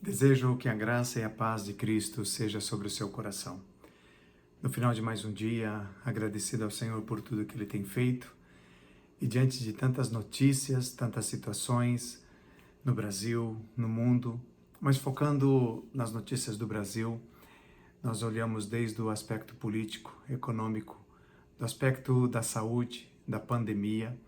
Desejo que a graça e a paz de Cristo seja sobre o seu coração. No final de mais um dia, agradecido ao Senhor por tudo que Ele tem feito e diante de tantas notícias, tantas situações no Brasil, no mundo, mas focando nas notícias do Brasil, nós olhamos desde o aspecto político, econômico, do aspecto da saúde, da pandemia,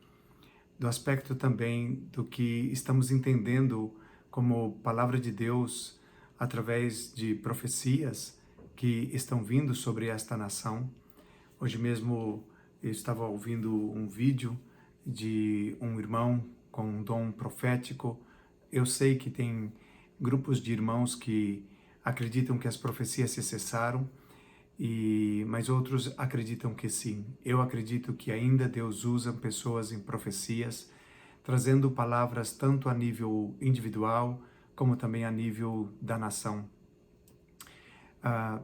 do aspecto também do que estamos entendendo como palavra de Deus através de profecias que estão vindo sobre esta nação. Hoje mesmo eu estava ouvindo um vídeo de um irmão com um dom profético. Eu sei que tem grupos de irmãos que acreditam que as profecias se cessaram, mas outros acreditam que sim. Eu acredito que ainda Deus usa pessoas em profecias, trazendo palavras tanto a nível individual, como também a nível da nação.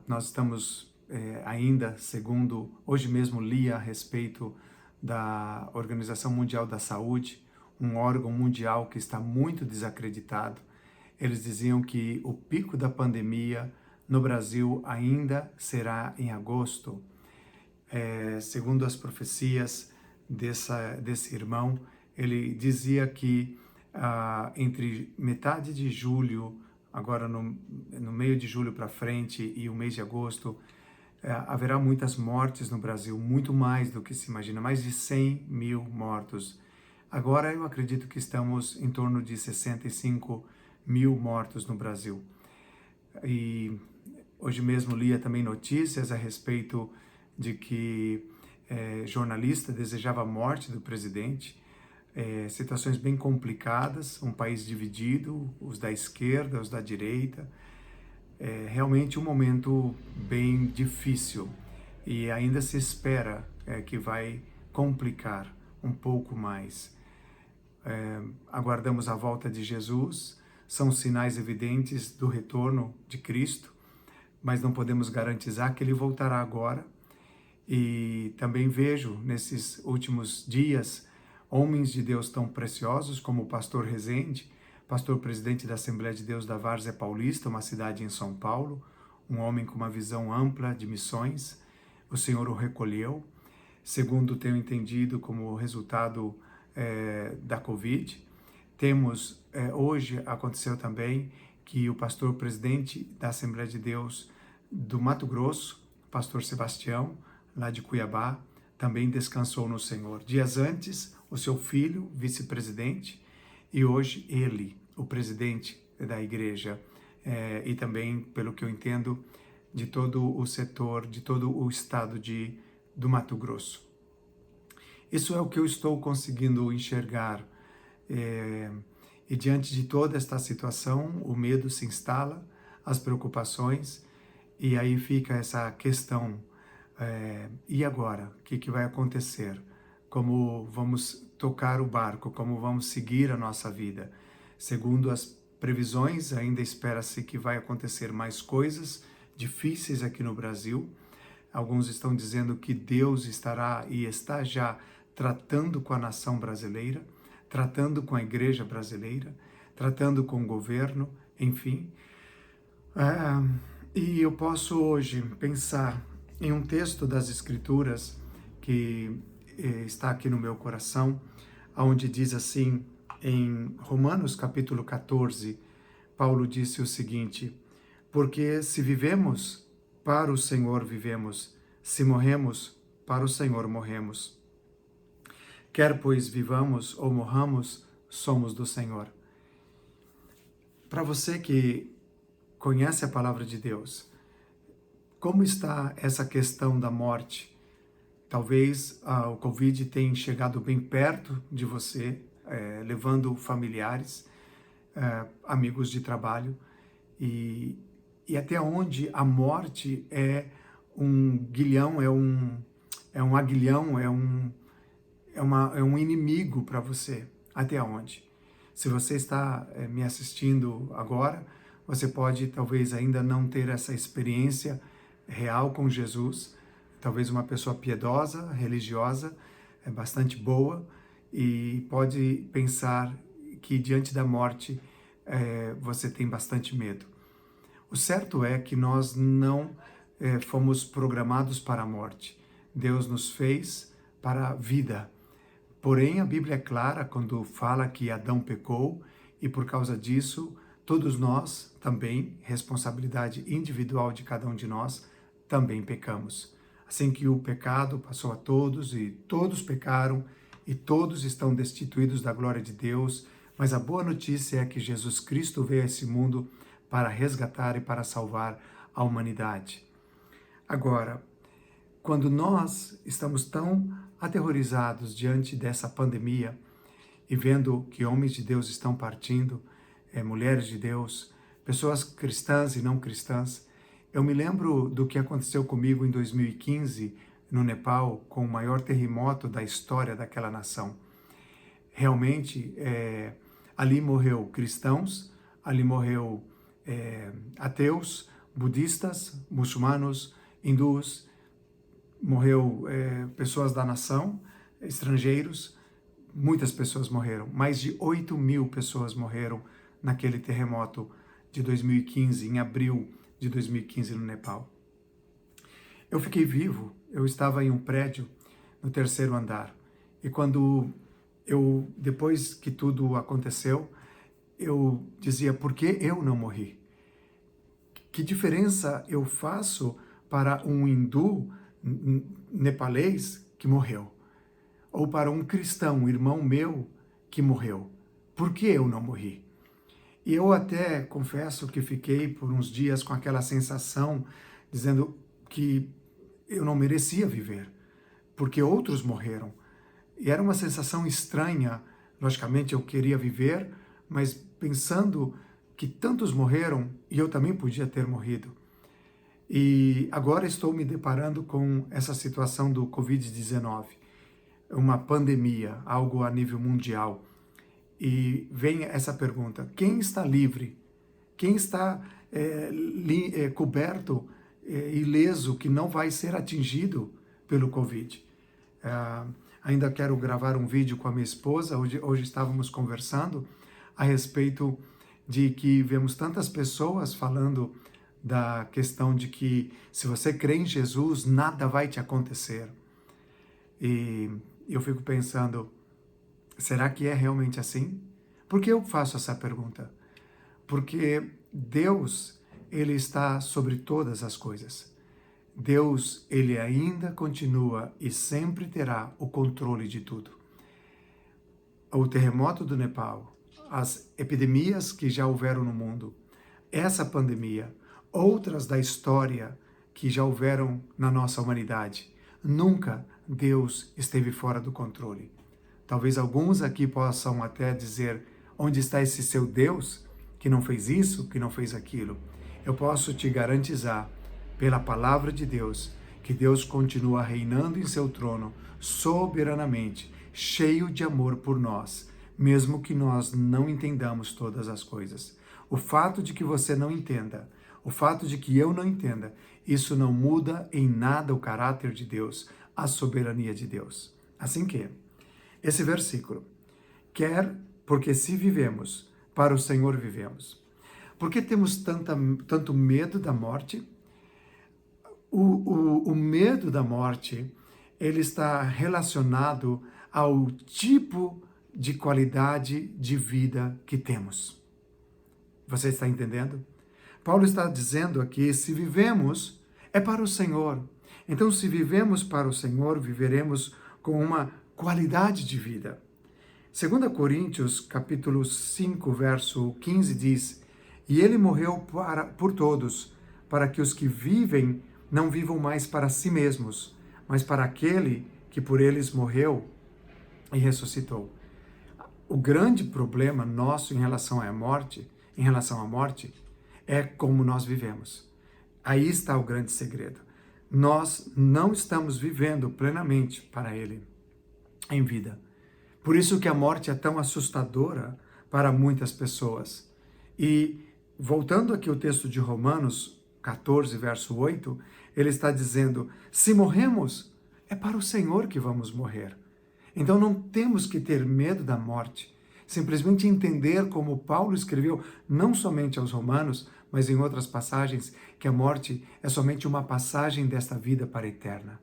Nós estamos ainda, segundo, hoje mesmo li a respeito da Organização Mundial da Saúde, um órgão mundial que está muito desacreditado. Eles diziam que o pico da pandemia no Brasil ainda será em agosto. Segundo as profecias desse irmão, ele dizia que entre metade de julho, agora no meio de julho para frente e o mês de agosto, haverá muitas mortes no Brasil, muito mais do que se imagina, mais de 100 mil mortos. Agora eu acredito que estamos em torno de 65 mil mortos no Brasil. E hoje mesmo lia também notícias a respeito de que jornalista desejava a morte do presidente. Situações bem complicadas, um país dividido, os da esquerda, os da direita. Realmente um momento bem difícil e ainda se espera que vai complicar um pouco mais. Aguardamos a volta de Jesus, são sinais evidentes do retorno de Cristo, mas não podemos garantizar que Ele voltará agora. E também vejo nesses últimos dias homens de Deus tão preciosos como o pastor Rezende, pastor presidente da Assembleia de Deus da Várzea Paulista, uma cidade em São Paulo, um homem com uma visão ampla de missões. O Senhor o recolheu, segundo tenho entendido, como resultado da Covid. Temos, hoje aconteceu também que o pastor presidente da Assembleia de Deus do Mato Grosso, pastor Sebastião, lá de Cuiabá, também descansou no Senhor. Dias antes, o seu filho, vice-presidente, e hoje ele, o presidente da igreja, e também, pelo que eu entendo, de todo o setor, de todo o estado do Mato Grosso. Isso é o que eu estou conseguindo enxergar. E diante de toda esta situação, o medo se instala, as preocupações, e aí fica essa questão, e agora? O que vai acontecer? Como vamos tocar o barco? Como vamos seguir a nossa vida? Segundo as previsões, ainda espera-se que vai acontecer mais coisas difíceis aqui no Brasil. Alguns estão dizendo que Deus estará e está já tratando com a nação brasileira, tratando com a igreja brasileira, tratando com o governo, enfim. E eu posso hoje pensar em um texto das Escrituras que está aqui no meu coração, onde diz assim, em Romanos capítulo 14, Paulo disse o seguinte: porque se vivemos, para o Senhor vivemos, se morremos, para o Senhor morremos. Quer pois vivamos ou morramos, somos do Senhor. Para você que conhece a palavra de Deus, como está essa questão da morte? Talvez o Covid tenha chegado bem perto de você, levando familiares, amigos de trabalho, e até onde a morte é um guilhão, é um aguilhão, é um inimigo para você. Até onde? Se você está me assistindo agora, você pode talvez ainda não ter essa experiência real com Jesus, talvez uma pessoa piedosa, religiosa, bastante boa, e pode pensar que diante da morte você tem bastante medo. O certo é que nós não fomos programados para a morte. Deus nos fez para a vida. Porém, a Bíblia é clara quando fala que Adão pecou e por causa disso, todos nós também, responsabilidade individual de cada um de nós, também pecamos. Assim que o pecado passou a todos e todos pecaram e todos estão destituídos da glória de Deus, mas a boa notícia é que Jesus Cristo veio a esse mundo para resgatar e para salvar a humanidade. Agora, quando nós estamos tão aterrorizados diante dessa pandemia e vendo que homens de Deus estão partindo, mulheres de Deus, pessoas cristãs e não cristãs, eu me lembro do que aconteceu comigo em 2015 no Nepal, com o maior terremoto da história daquela nação. Realmente, ali morreu cristãos, ali morreu ateus, budistas, muçulmanos, hindus, morreu pessoas da nação, estrangeiros, muitas pessoas morreram. Mais de 8.000 pessoas morreram naquele terremoto de 2015, em abril de 2015 no Nepal. Eu fiquei vivo, eu estava em um prédio no 3º andar. E depois que tudo aconteceu, eu dizia, por que eu não morri? Que diferença eu faço para um hindu nepalês que morreu? Ou para um cristão, um irmão meu que morreu? Por que eu não morri? E eu até confesso que fiquei por uns dias com aquela sensação, dizendo que eu não merecia viver, porque outros morreram. E era uma sensação estranha. Logicamente eu queria viver, mas pensando que tantos morreram e eu também podia ter morrido. E agora estou me deparando com essa situação do Covid-19, uma pandemia, algo a nível mundial. E vem essa pergunta, quem está livre? Quem está coberto, ileso, que não vai ser atingido pelo Covid? Ainda quero gravar um vídeo com a minha esposa, hoje estávamos conversando a respeito de que vemos tantas pessoas falando da questão de que se você crê em Jesus, nada vai te acontecer. E eu fico pensando, será que é realmente assim? Por que eu faço essa pergunta? Porque Deus, Ele está sobre todas as coisas. Deus, Ele ainda continua e sempre terá o controle de tudo. O terremoto do Nepal, as epidemias que já houveram no mundo, essa pandemia, outras da história que já houveram na nossa humanidade, nunca Deus esteve fora do controle. Talvez alguns aqui possam até dizer, onde está esse seu Deus que não fez isso, que não fez aquilo? Eu posso te garantizar, pela palavra de Deus, que Deus continua reinando em seu trono soberanamente, cheio de amor por nós, mesmo que nós não entendamos todas as coisas. O fato de que você não entenda, o fato de que eu não entenda, isso não muda em nada o caráter de Deus, a soberania de Deus. Assim que, esse versículo, porque se vivemos, para o Senhor vivemos. Por que temos tanto medo da morte? O medo da morte, ele está relacionado ao tipo de qualidade de vida que temos. Você está entendendo? Paulo está dizendo aqui, se vivemos, é para o Senhor. Então, se vivemos para o Senhor, viveremos com uma qualidade de vida. 2 Coríntios, capítulo 5, verso 15, diz, e ele morreu por todos, para que os que vivem não vivam mais para si mesmos, mas para aquele que por eles morreu e ressuscitou. O grande problema nosso em relação à morte, é como nós vivemos. Aí está o grande segredo. Nós não estamos vivendo plenamente para Ele em vida. Por isso que a morte é tão assustadora para muitas pessoas. E voltando aqui ao texto de Romanos 14, verso 8, ele está dizendo, se morremos, é para o Senhor que vamos morrer. Então não temos que ter medo da morte. simplesmente entender como Paulo escreveu, não somente aos Romanos, mas em outras passagens, que a morte é somente uma passagem desta vida para a eterna.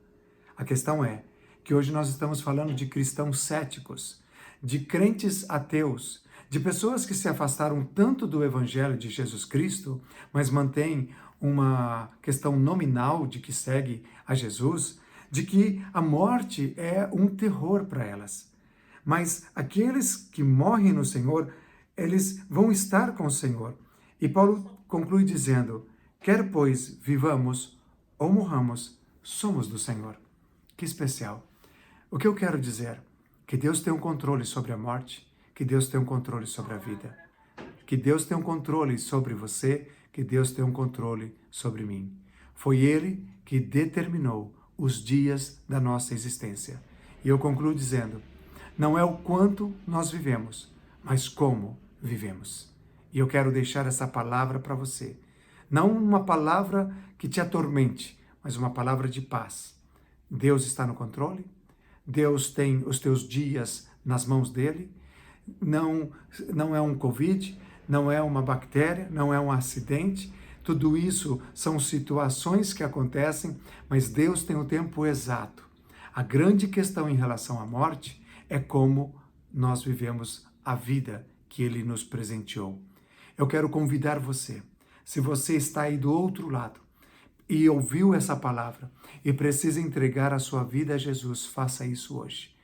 A questão é que hoje nós estamos falando de cristãos céticos, de crentes ateus, de pessoas que se afastaram tanto do Evangelho de Jesus Cristo, mas mantêm uma questão nominal de que segue a Jesus, de que a morte é um terror para elas. Mas aqueles que morrem no Senhor, eles vão estar com o Senhor. E Paulo conclui dizendo: quer pois vivamos ou morramos, somos do Senhor. Que especial. O que eu quero dizer? Que Deus tem um controle sobre a morte, que Deus tem um controle sobre a vida. Que Deus tem um controle sobre você, que Deus tem um controle sobre mim. Foi Ele que determinou os dias da nossa existência. E eu concluo dizendo: não é o quanto nós vivemos, mas como vivemos. E eu quero deixar essa palavra para você. Não uma palavra que te atormente, mas uma palavra de paz. Deus está no controle, Deus tem os teus dias nas mãos dele, não é um Covid, não é uma bactéria, não é um acidente, tudo isso são situações que acontecem, mas Deus tem o tempo exato. A grande questão em relação à morte é como nós vivemos a vida que Ele nos presenteou. Eu quero convidar você, se você está aí do outro lado, e ouviu essa palavra e precisa entregar a sua vida a Jesus, faça isso hoje.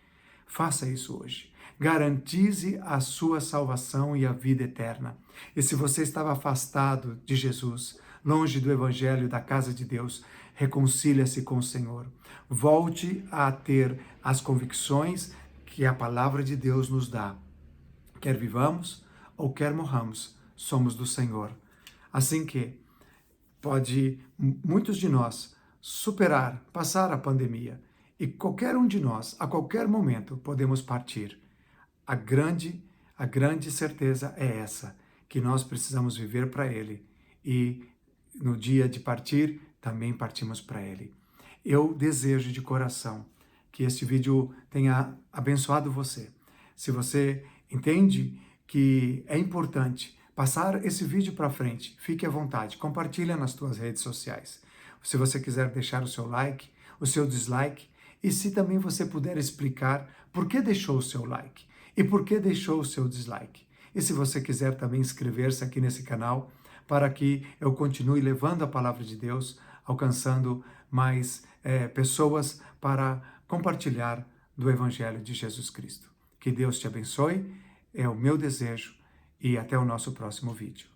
Faça isso hoje. Garantize a sua salvação e a vida eterna. E se você estava afastado de Jesus, longe do Evangelho, da casa de Deus, reconcilia-se com o Senhor. Volte a ter as convicções que a palavra de Deus nos dá. Quer vivamos ou quer morramos, somos do Senhor. Assim que pode muitos de nós superar, passar a pandemia, e qualquer um de nós, a qualquer momento, podemos partir. A grande certeza é essa, que nós precisamos viver para Ele, e no dia de partir, também partimos para Ele. Eu desejo de coração que este vídeo tenha abençoado você. Se você entende que é importante passar esse vídeo para frente, fique à vontade, compartilha nas suas redes sociais. Se você quiser deixar o seu like, o seu dislike, e se também você puder explicar por que deixou o seu like e por que deixou o seu dislike. E se você quiser também inscrever-se aqui nesse canal, para que eu continue levando a palavra de Deus, alcançando mais pessoas para compartilhar do Evangelho de Jesus Cristo. Que Deus te abençoe, é o meu desejo. E até o nosso próximo vídeo.